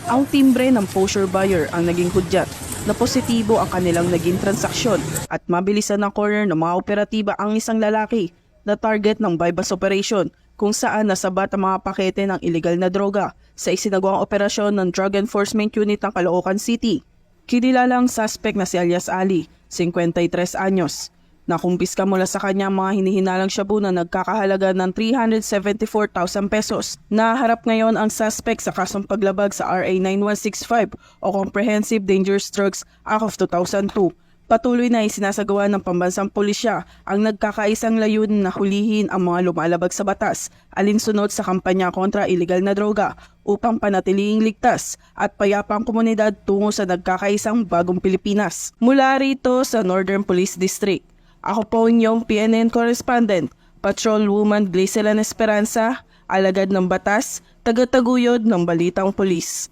Ang timbre ng posture buyer ang naging hudyat na positibo ang kanilang naging transaksyon at mabilisan ng corner ng mga operatiba ang isang lalaki na target ng bypass operation kung saan nasabat ang mga pakete ng illegal na droga sa isinagawang operasyon ng Drug Enforcement Unit ng Caloocan City. Kinilalang suspect na si alias Ali, 53 anyos, na kumpiska mula sa kanya mga hinihinalang shabu na nagkakahalaga ng 374,000 pesos. Naharap ngayon ang suspect sa kasong paglabag sa RA 9165 o Comprehensive Dangerous Drugs Act of 2002. Patuloy na isinasagawa ng pambansang pulisya ang nagkakaisang layunin na hulihin ang mga lumalabag sa batas alinsunod sa kampanya kontra illegal na droga upang panatiling ligtas at payapang komunidad tungo sa nagkakaisang bagong Pilipinas. Mula rito sa Northern Police District, ako po inyong PNN correspondent, Patrolwoman Glycelan Esperanza, alagad ng batas, tagataguyod ng Balitang Pulis.